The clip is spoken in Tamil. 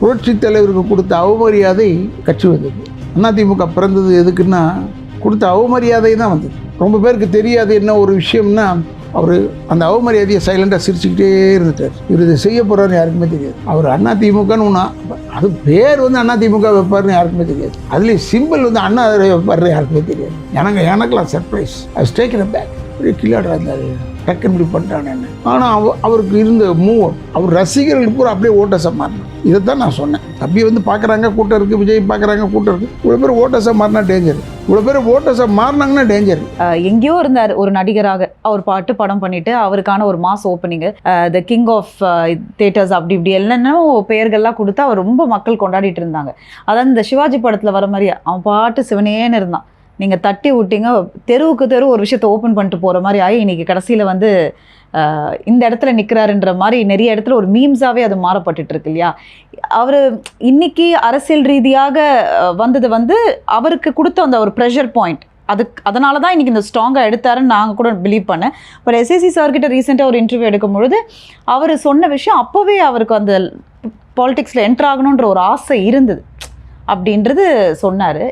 புரட்சித் தலைவருக்கு கொடுத்த அவமரியாதை கட்சி வந்தது. அதிமுக பிறந்தது எதுக்குன்னா கொடுத்த அவமரியாதை தான் வந்தது. ரொம்ப பேருக்கு தெரியாது என்ன ஒரு விஷயம்னா, அவர் அந்த அவமரியாதையை சைலண்டாக சிரிச்சுக்கிட்டே இருந்துட்டார். இவர் இதை செய்ய போகிறாருன்னு யாருக்குமே தெரியாது. அவர் அதிமுகன்னு ஒன்றா, அது பேர் அதிமுக வைப்பாருன்னு யாருக்குமே தெரியாது. அதுலேயும் சிம்பிள் அண்ணா வைப்பாருன்னு யாருக்குமே தெரியாது. எனக்கெல்லாம் சர்ப்ரைஸ். அது டேக்கன் பேக். கில்லாடுறா இருந்தார், டக்குன்னு இப்படி பண்ணிட்டானு. ஆனால் அவருக்கு இருந்த மூவ், அவர் ரசிகர்கள் பூரா அப்படியே ஓட்டஸை மாறினார். இதை தான் நான் சொன்னேன். தம்பி பார்க்குறாங்க கூட்டம் இருக்குது, விஜய் பார்க்குறாங்க கூட்டம் இருக்குது. இவ்வளோ பேர் ஓட்டஸை மாறினா டேஞ்சர், இவ்வளோ பேர் ஓட்டஸை மாறினாங்கன்னா டேஞ்சர். எங்கேயோ இருந்தார் ஒரு நடிகராக, அவர் பாட்டு படம் பண்ணிட்டு அவருக்கான ஒரு mass opening, the king of theatres அப்படி இப்படி என்னென்ன பெயர்கள்லாம் கொடுத்து அவர் ரொம்ப மக்கள் கொண்டாடிட்டு இருந்தாங்க. அதாவது இந்த சிவாஜி படத்தில் வர மாதிரி அவன் பாட்டு சிவனேன்னு இருந்தான். நீங்கள் தட்டி விட்டீங்க, தெருவுக்கு தெரு ஒரு விஷயத்தை ஓப்பன் பண்ணிட்டு போகிற மாதிரி ஆகி இன்றைக்கி கடைசியில் இந்த இடத்துல நிற்கிறாருன்ற மாதிரி நிறைய இடத்துல ஒரு மீம்ஸாகவே அது மாறப்பட்டுட்டு இருக்கு இல்லையா. அவர் இன்னைக்கு அரசியல் ரீதியாக வந்தது அவருக்கு கொடுத்த அந்த ஒரு ப்ரெஷர் பாயிண்ட், அதனால தான் இன்றைக்கி இந்த ஸ்ட்ராங்காக எடுத்தாருன்னு நாங்கள் கூட பிலீவ் பண்ணேன். பட் எஸ்ஏசி சார்கிட்ட ரீசெண்டாக ஒரு இன்டர்வியூ எடுக்கும் பொழுது அவர் சொன்ன விஷயம், அப்போவே அவருக்கு அந்த பாலிடிக்ஸில் என்ட்ரு ஆகணுன்ற ஒரு ஆசை இருந்தது அப்படின்றது சொன்னார்.